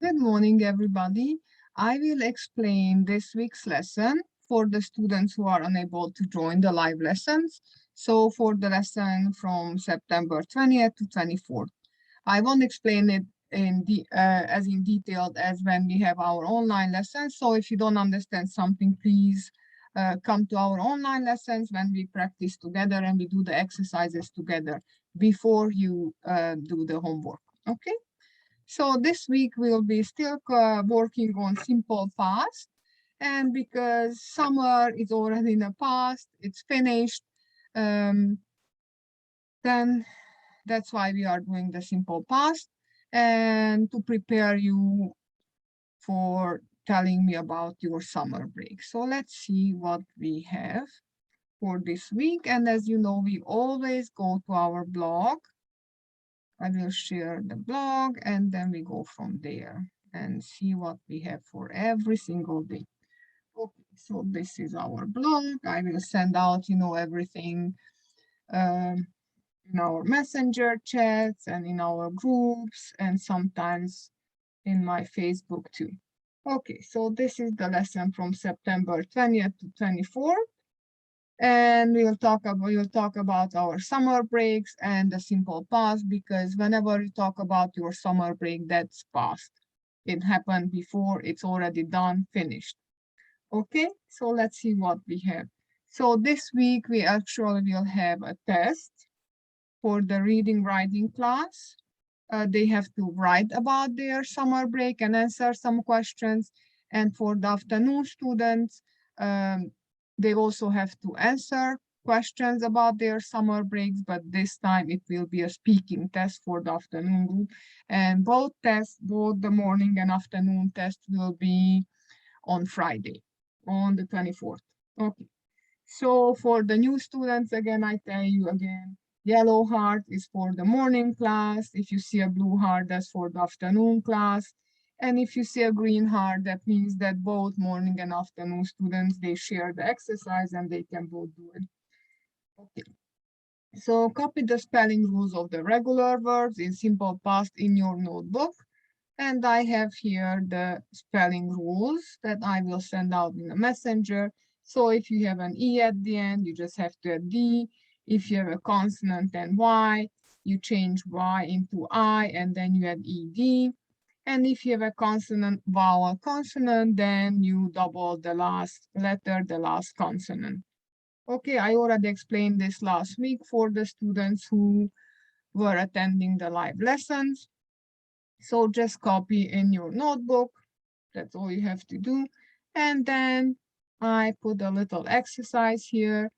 Good morning, everybody. I will explain this week's lesson for the students who are unable to join the live lessons. So for the lesson from September 20th to 24th, I won't explain it as in detail as when we have our online lessons. So if you don't understand something, please come to our online lessons when we practice together and we do the exercises together before you do the homework. Okay? So this week we'll be still working on simple past, and because summer is already in the past, it's finished, then that's why we are doing the simple past, and to prepare you for telling me about your summer break. So let's see what we have for this week. And as you know, we always go to our blog. I will share the blog and then we go from there and see what we have for every single day. Okay, so this is our blog. I will send out, everything in our messenger chats and in our groups and sometimes in my Facebook too. Okay, so this is the lesson from September 20th to 24th. And we'll talk about our summer breaks and the simple past, because whenever you talk about your summer break, that's past. It happened before, it's already done, finished. Okay, so let's see what we have. So this week we actually will have a test for the reading writing class. They have to write about their summer break and answer some questions. And for the afternoon students, they also have to answer questions about their summer breaks, but this time it will be a speaking test for the afternoon group. And both tests, both the morning and afternoon test, will be on Friday, on the 24th. Okay. So for the new students, again, I tell you again, yellow heart is for the morning class. If you see a blue heart, that's for the afternoon class. And if you see a green heart, that means that both morning and afternoon students, they share the exercise and they can both do it. Okay. So copy the spelling rules of the regular verbs in simple past in your notebook. And I have here the spelling rules that I will send out in a messenger. So if you have an E at the end, you just have to add D. If you have a consonant and Y, you change Y into I and then you add ED. And if you have a consonant, vowel, consonant, then you double the last letter, the last consonant. Okay, I already explained this last week for the students who were attending the live lessons. So just copy in your notebook. That's all you have to do. And then I put a little exercise here.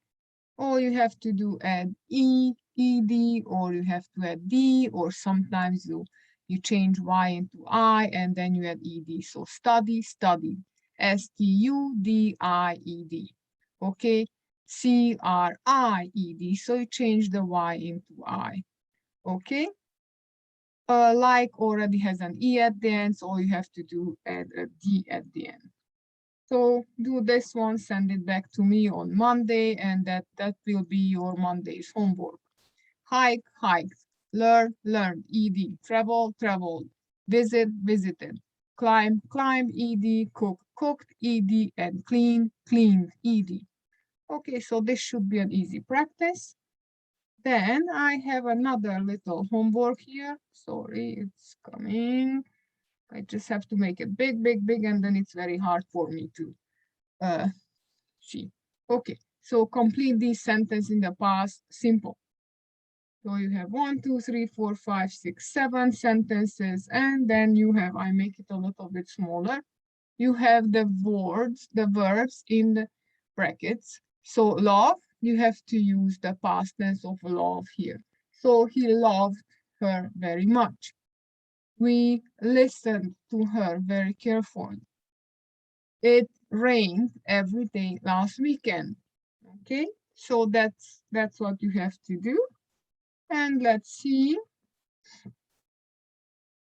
All you have to do add E, ED, or you have to add D, or sometimes you change Y into I and then you add ED. So study, study. STUDIED. Okay. CRIED. So you change the Y into I. Okay. Like already has an E at the end, so all you have to do add a D at the end. So do this one, send it back to me on Monday, and that will be your Monday's homework. Hike, hiked. Learn, learned. ED. Travel, traveled. Visit, visited. Climb, climbed. ED. Cook, cooked. ED. And clean, cleaned. ED. Okay, so this should be an easy practice. Then I have another little homework here. Sorry, it's coming. I just have to make it big, big, big, and then it's very hard for me to see. Okay, so complete this sentence in the past simple. So you have 1, 2, 3, 4, 5, 6, 7 sentences, and then you have, I make it a little bit smaller. You have the verbs in the brackets. So love, you have to use the past tense of love here. So he loved her very much. We listened to her very carefully. It rained every day last weekend. Okay, so that's what you have to do. And let's see.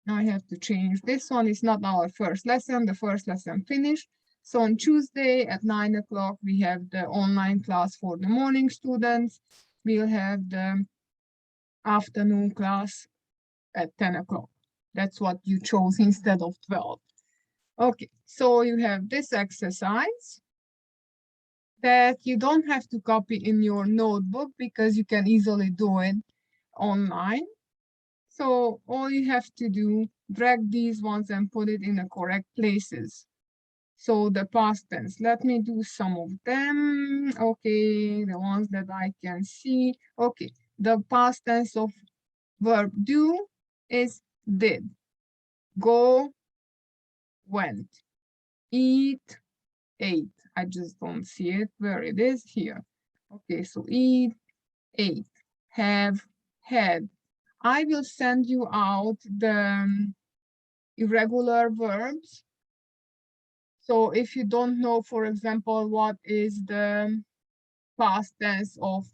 Now I have to change. This one is not our first lesson. The first lesson finished. So on Tuesday at 9 o'clock, we have the online class for the morning students. We'll have the afternoon class at 10 o'clock. That's what you chose instead of 12. Okay, so you have this exercise that you don't have to copy in your notebook because you can easily do it online. So all you have to do, drag these ones and put it in the correct places. So the past tense, let me do some of them. Okay, the ones that I can see. Okay, the past tense of verb do is did. Go, went. Eat, ate. I just don't see it where it is here. Okay, so eat, ate. Have, had. I will send you out the irregular verbs. So if you don't know, for example, what is the past tense of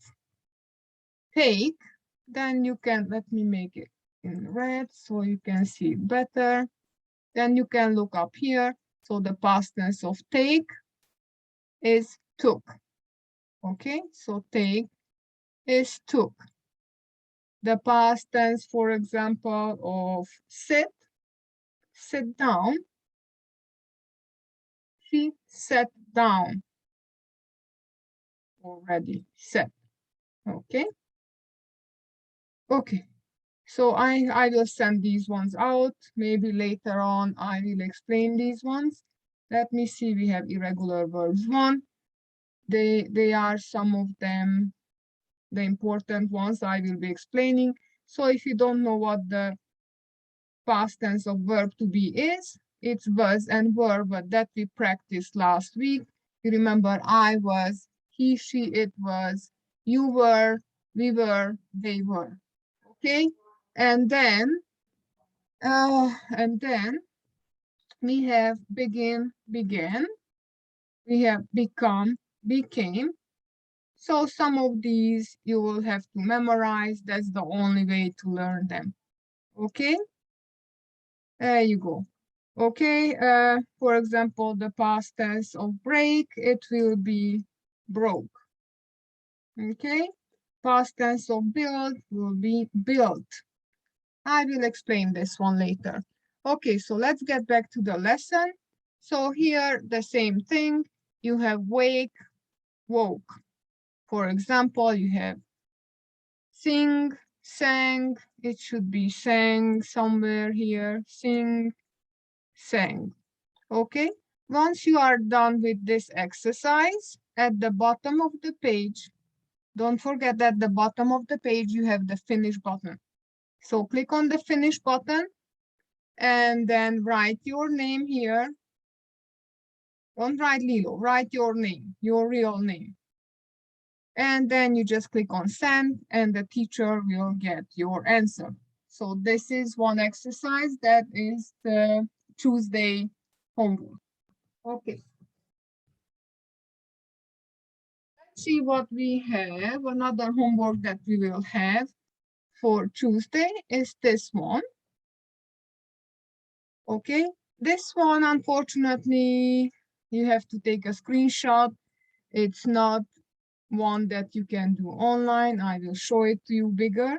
take, then you can, let me make it in red so you can see it better. Then you can look up here. So the past tense of take is took. Okay, so take is took. The past tense, for example, of sit down. She sat down already, sat. Okay, okay. So I will send these ones out. Maybe later on I will explain these ones. Let me see, we have irregular verbs 1. They are some of them, the important ones I will be explaining. So if you don't know what the past tense of verb to be is, it's was and were, but that we practiced last week. You remember I was, he, she, it was, you were, we were, they were. Okay, and then we have begin, began. We have become, became. So some of these you will have to memorize. That's the only way to learn them. Okay, there you go. Okay, for example, the past tense of break, it will be broke. Okay, past tense of build will be built. I will explain this one later. Okay, so let's get back to the lesson. So here, the same thing. You have wake, woke. For example, you have sing, sang. It should be sang somewhere here. Sing, sang. Okay, once you are done with this exercise, at the bottom of the page, don't forget that at the bottom of the page, you have the finish button. So click on the finish button and then write your name here. Don't write Lilo, write your name, your real name. And then you just click on send and the teacher will get your answer. So this is one exercise that is the Tuesday homework. Okay. Let's see what we have. Another homework that we will have for Tuesday is this one. Okay. This one, unfortunately, you have to take a screenshot. It's not one that you can do online. I will show it to you bigger.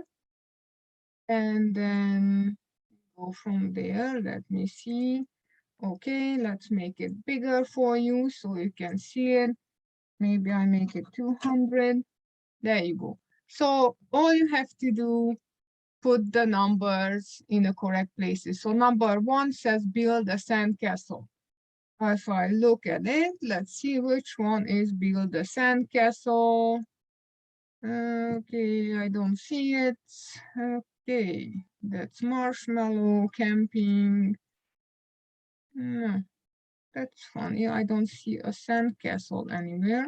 And then go from there. Let me see. Okay, let's make it bigger for you so you can see it. Maybe I make it 200. There you go. So all you have to do, put the numbers in the correct places. So number 1 says build a sandcastle. If I look at it, let's see which one is build a sandcastle. Okay, I don't see it. Okay, that's marshmallow, camping. No, that's funny. I don't see a sandcastle anywhere.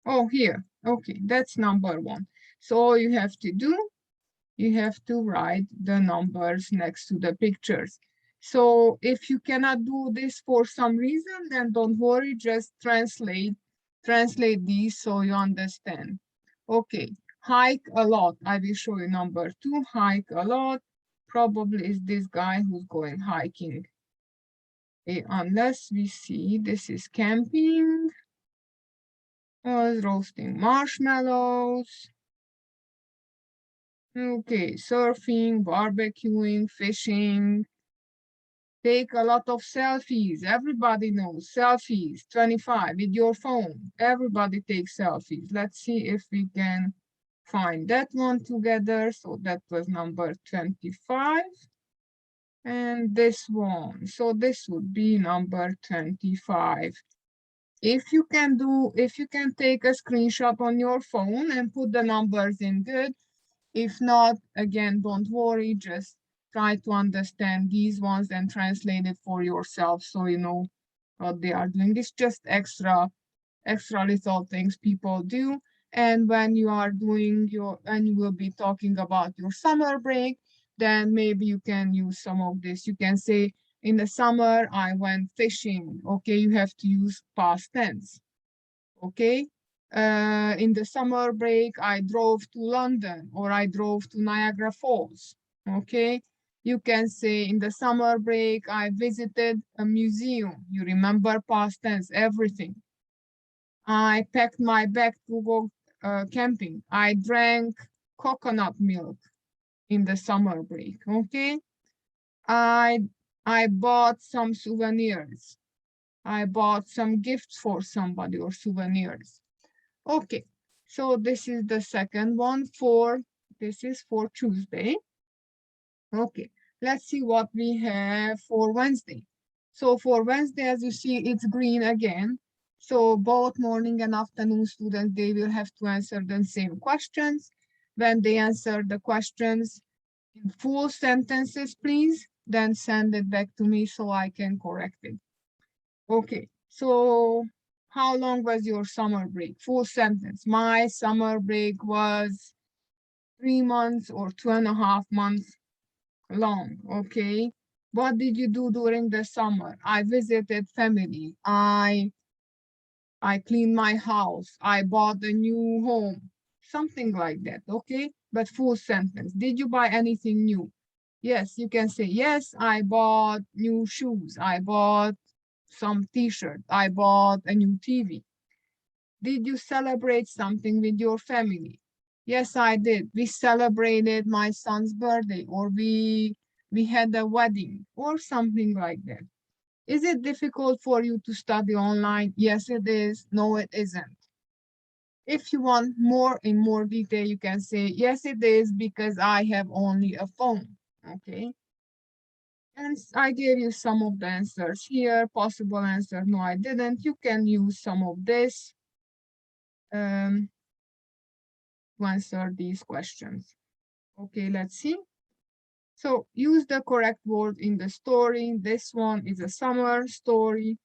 Oh, here. Okay, that's number 1. So all you have to do, you have to write the numbers next to the pictures. So if you cannot do this for some reason, then don't worry, just translate these so you understand. Okay, hike a lot. I will show you number 2, hike a lot. Probably is this guy who's going hiking. Okay, unless we see this is camping, roasting marshmallows. Okay, surfing, barbecuing, fishing, Take a lot of selfies. Everybody knows selfies. 25 with your phone. Everybody takes selfies. Let's see if we can find that one together. So that was number 25. And this one. So this would be number 25. If you can take a screenshot on your phone and put the numbers in, good. If not, again, don't worry, just try to understand these ones and translate it for yourself so you know what they are doing. It's just extra little things people do. And when you are doing and you will be talking about your summer break, then maybe you can use some of this. You can say, in the summer, I went fishing. Okay, you have to use past tense. Okay. In the summer break, I drove to London or I drove to Niagara Falls. Okay. You can say, in the summer break, I visited a museum. You remember past tense, everything. I packed my bag to go camping. I drank coconut milk in the summer break. Okay. I bought some souvenirs. I bought some gifts for somebody or souvenirs. Okay, so this is the second one this is for Tuesday. Okay, let's see what we have for Wednesday. So for Wednesday, as you see, it's green again. So both morning and afternoon students, they will have to answer the same questions. When they answer the questions in full sentences, please, then send it back to me so I can correct it. Okay, so how long was your summer break? Full sentence. My summer break was 3 months or 2.5 months long. Okay. What did you do during the summer? I visited family. I cleaned my house. I bought a new home. Something like that. Okay. But full sentence. Did you buy anything new? Yes, you can say, yes, I bought new shoes. I bought some t-shirt. I bought a new TV. Did you celebrate something with your family? Yes, I did. We celebrated my son's birthday, or we had a wedding or something like that. Is it difficult for you to study online? Yes, it is. No, it isn't. If you want more in more detail, you can say, yes, it is because I have only a phone. Okay. And I gave you some of the answers here. Possible answer, no, I didn't. You can use some of this to answer these questions. Okay, let's see. So use the correct word in the story. This one is a summer story,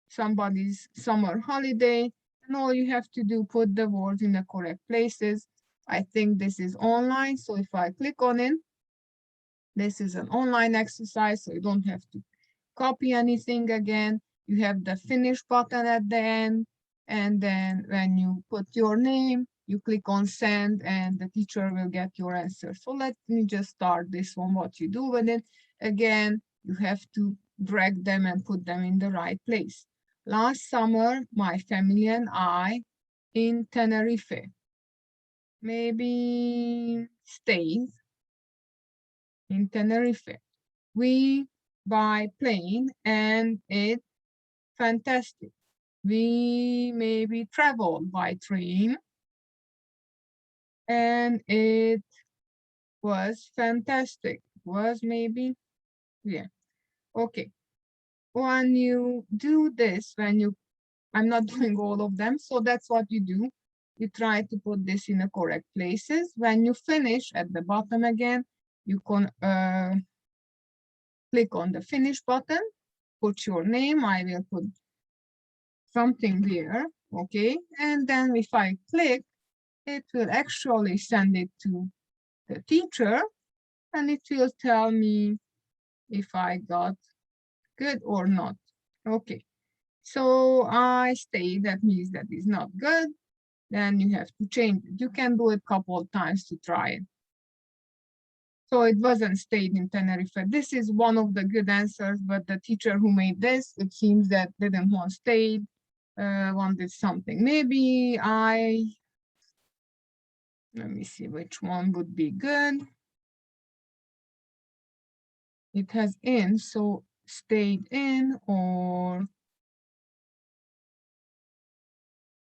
somebody's summer holiday. And all you have to do, put the words in the correct places. I think this is online. So if I click on it, this is an online exercise, so you don't have to copy anything again. You have the finish button at the end. And then when you put your name, you click on send and the teacher will get your answer. So let me just start this one, what you do with it. Again, you have to drag them and put them in the right place. Last summer, my family and I in Tenerife. Maybe stayed in Tenerife. We by plane and it's fantastic. We maybe traveled by train and it was fantastic. Was maybe, yeah. Okay. When you do this, I'm not doing all of them, so that's what you do. You try to put this in the correct places. When you finish at the bottom again, you can click on the finish button, put your name. I will put something there, okay? And then if I click, it will actually send it to the teacher and it will tell me if I got good or not. Okay, so I stay, that means that is not good. Then you have to change it. You can do it a couple of times to try it. So it wasn't stayed in Tenerife. This is one of the good answers, but the teacher who made this, it seems that didn't want stayed, wanted something. Maybe let me see which one would be good. It has in, so stayed in, or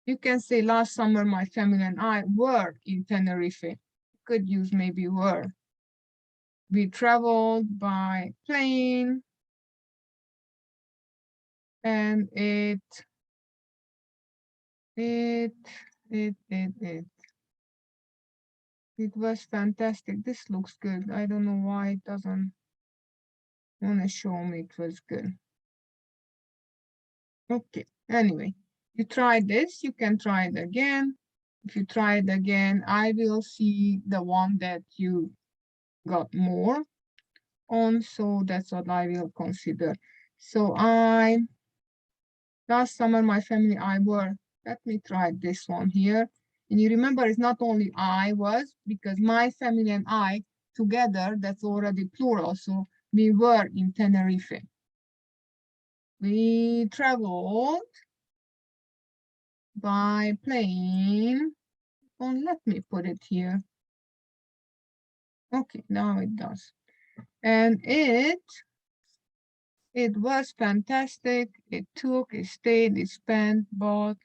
you can say last summer my family and I were in Tenerife. Could use maybe were. We traveled by plane and it was fantastic. This looks good. I don't know why it doesn't want to show me it was good. Okay, anyway, you tried this, you can try it again. If you try it again, I will see the one that you got more on, so that's what I will consider. So last summer my family I were, let me try this one here. And you remember it's not only I was, because my family and I together, that's already plural, so we were in Tenerife. We traveled by plane. Oh, let me put it here. Okay, now it does. And it was fantastic. It took, it stayed, it spent, bought.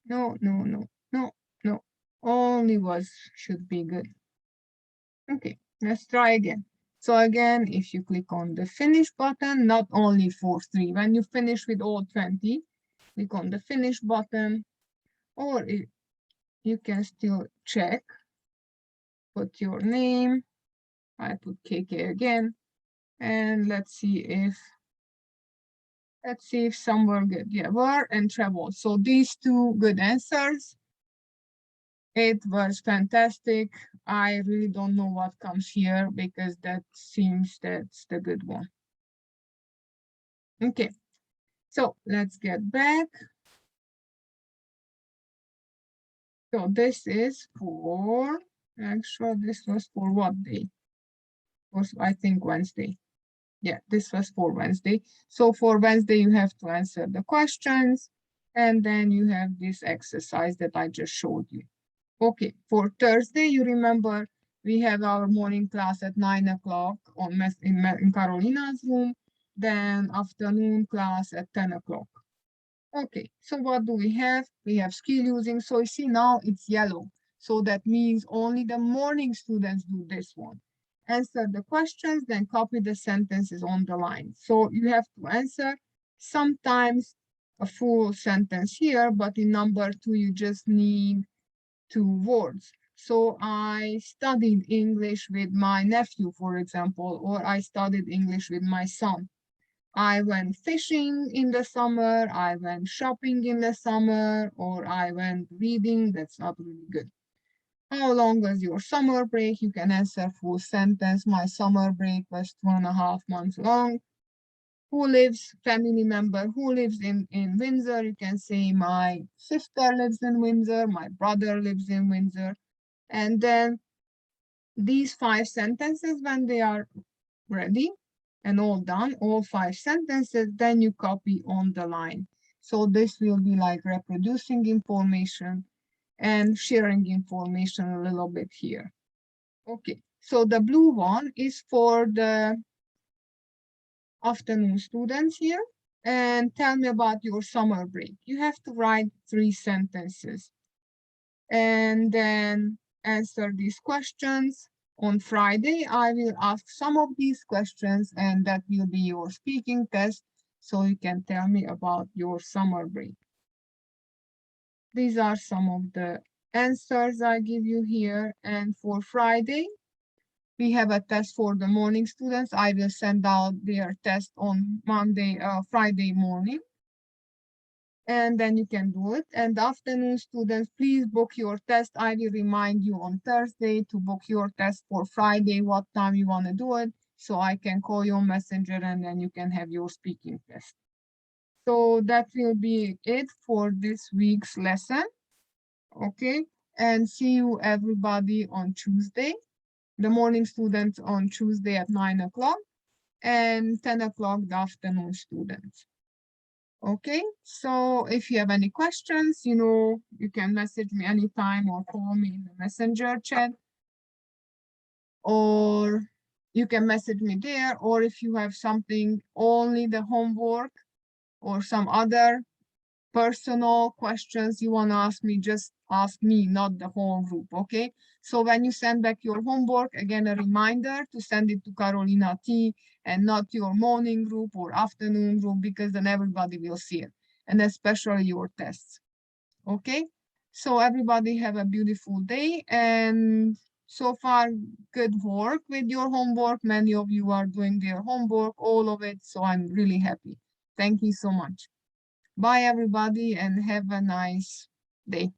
No. Only was should be good. Okay, let's try again. So again, if you click on the finish button, not only for 3, when you finish with all 20, click on the finish button, or you can still check, put your name. I put KK again, and let's see if some were good. Yeah, were and travel. So these 2 good answers. It was fantastic. I really don't know what comes here because that seems that's the good one. Okay, so let's get back. So this is for, actually this was for what day? Was I think Wednesday. Yeah, this was for Wednesday. So for Wednesday, you have to answer the questions, and then you have this exercise that I just showed you. Okay, for Thursday, you remember we have our morning class at 9 o'clock in Carolina's room, then afternoon class at 10 o'clock. Okay, so what do we have? We have skill using. So you see now it's yellow. So that means only the morning students do this one. Answer the questions, then copy the sentences on the line. So you have to answer sometimes a full sentence here, but in number 2, you just need 2 words. So I studied English with my nephew, for example, or I studied English with my son. I went fishing in the summer, I went shopping in the summer, or I went reading. That's not really good. How long was your summer break? You can answer full sentence. My summer break was 2.5 months long. Who lives, family member, who lives in Windsor? You can say my sister lives in Windsor, my brother lives in Windsor. And then these 5 sentences, when they are ready and all done, all 5 sentences, then you copy on the line. So this will be like reproducing information and sharing information a little bit here. Okay, so the blue one is for the afternoon students here. And tell me about your summer break. You have to write 3 sentences and then answer these questions. On Friday, I will ask some of these questions, and that will be your speaking test, so you can tell me about your summer break. These are some of the answers I give you here. And for Friday, we have a test for the morning students. I will send out their test on Friday morning. And then you can do it. And afternoon students, please book your test. I will remind you on Thursday to book your test for Friday, what time you want to do it, so I can call you on Messenger and then you can have your speaking test. So that will be it for this week's lesson. Okay, and see you everybody on Tuesday. The morning students on Tuesday at 9 o'clock and 10 o'clock the afternoon students. Okay, so if you have any questions, you can message me anytime or call me in the messenger chat, or you can message me there, or if you have something, only the homework or some other personal questions you want to ask me, just ask me, not the whole group, okay? So when you send back your homework, again, a reminder to send it to Carolina T and not your morning group or afternoon group, because then everybody will see it, and especially your tests, okay? So everybody have a beautiful day, and so far, good work with your homework. Many of you are doing their homework, all of it, so I'm really happy. Thank you so much. Bye, everybody, and have a nice day.